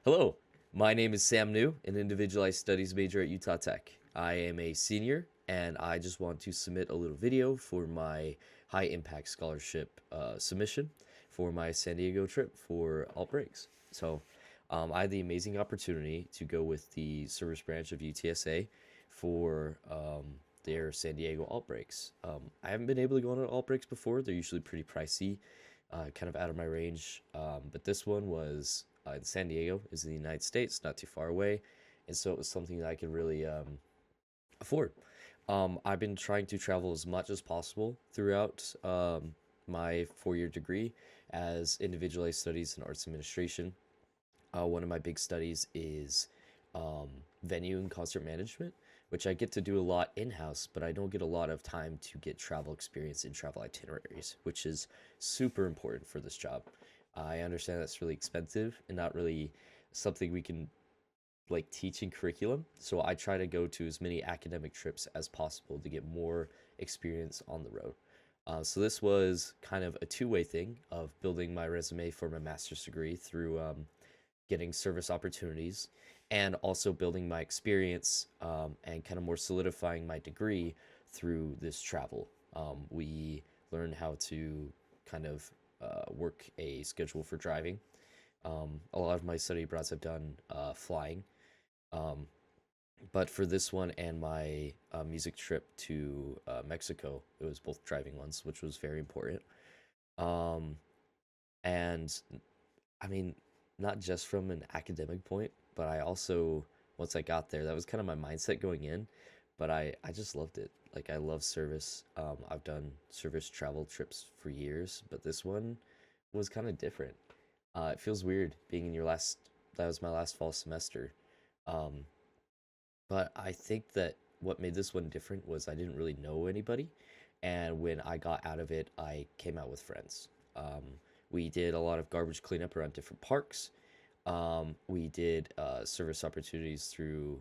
Hello, my name is Sam New, an individualized studies major at Utah Tech. I am a senior and I just want to submit a little video for my high impact scholarship submission for my San Diego trip for Alt Breaks. I had the amazing opportunity to go with the service branch of UTSA for their San Diego Alt Breaks. I haven't been able to go on Alt Breaks before, they're usually pretty pricey, kind of out of my range. But this one was in San Diego, is in the United States, not too far away, and so it was something that I could really afford. I've been trying to travel as much as possible throughout my 4 year degree as individualized studies in arts administration. One of my big studies is um, venue and concert management, which I get to do a lot in house, but I don't get a lot of time to get travel experience in travel itineraries, which is super important for this job. I understand that's really expensive and not really something we can like teach in curriculum. So I try to go to as many academic trips as possible to get more experience on the road. So this was kind of a two-way thing of building my resume for my master's degree through getting service opportunities and also building my experience and kind of more solidifying my degree through this travel. We learned how to kind of work a schedule for driving. A lot of my study abroads I've done flying, um, but for this one and my music trip to Mexico, it was both driving ones, which was very important. Um, and I mean, not just from an academic point, but I also, once I got there, that was kind of my mindset going in. But I just loved it. Like, I love service. I've done service travel trips for years, but this one was kind of different. It feels weird being in that was my last fall semester. Um, but I think that what made this one different was I didn't really know anybody. And when I got out of it, I came out with friends. We did a lot of garbage cleanup around different parks. We did service opportunities through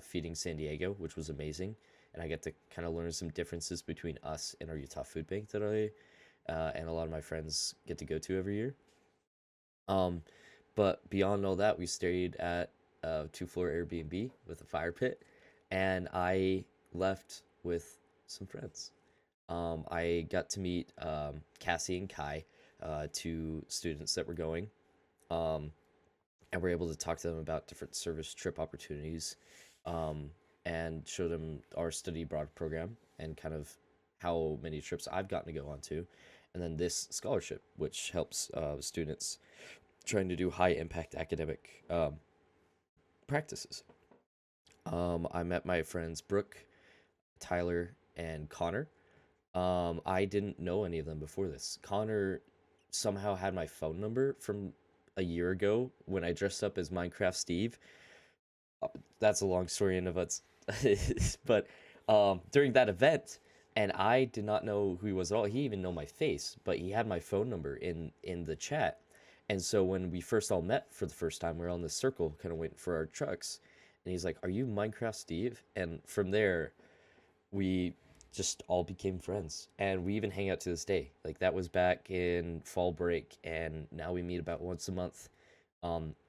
Feeding San Diego, which was amazing. And I get to kind of learn some differences between us and our Utah Food Bank that I and a lot of my friends get to go to every year. Um, but beyond all that, we stayed at a two-floor Airbnb with a fire pit, and I left with some friends. I got to meet Cassie and Kai, two students that were going, um, and we're able to talk to them about different service trip opportunities, um, and show them our study abroad program and kind of how many trips I've gotten to go on to, and then this scholarship, which helps students trying to do high impact academic practices. I met my friends Brooke, Tyler, and Connor. I didn't know any of them before this. Connor somehow had my phone number from a year ago when I dressed up as Minecraft Steve. Uh, That's a long story in of its, but during that event, and I did not know who he was at all. He even know my face, but he had my phone number in the chat. And so when we first all met for the first time, we were on this circle, kind of waiting for our trucks, and he's like, "Are you Minecraft Steve?" And from there, we just all became friends, and we even hang out to this day. Like, that was back in fall break, and now we meet about once a month.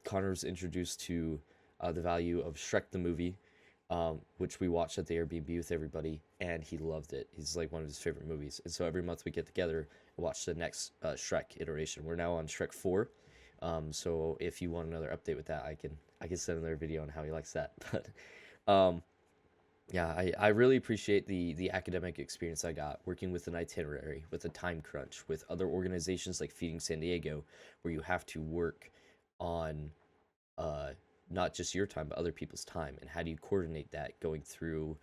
Connor's introduced to the value of Shrek the movie, which we watched at the Airbnb with everybody, and he loved it. He's like one of his favorite movies, and so every month we get together and watch the next Shrek iteration. We're now on Shrek 4, so if you want another update with that, I can send another video on how he likes that. But um, yeah, I really appreciate the academic experience I got working with an itinerary, with a time crunch, with other organizations like Feeding San Diego, where you have to work on uh, not just your time, but other people's time. And how do you coordinate that going through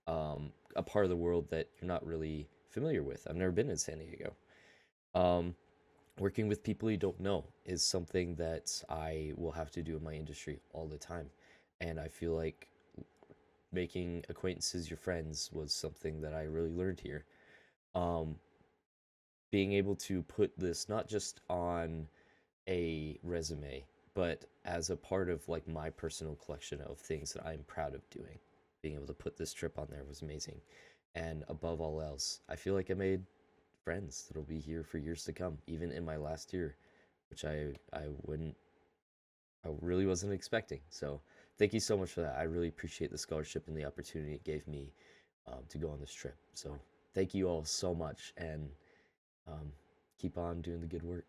a part of the world that you're not really familiar with? I've never been in San Diego. Um, Working with people you don't know is something that I will have to do in my industry all the time. And I feel like making acquaintances your friends was something that I really learned here. Um, Being able to put this not just on a resume, but as a part of like my personal collection of things that I'm proud of doing. Being able to put this trip on there was amazing. And above all else, I feel like I made friends that'll be here for years to come, even in my last year, which I really wasn't expecting. So thank you so much for that. I really appreciate the scholarship and the opportunity it gave me to go on this trip. So thank you all so much, and um, keep on doing the good work.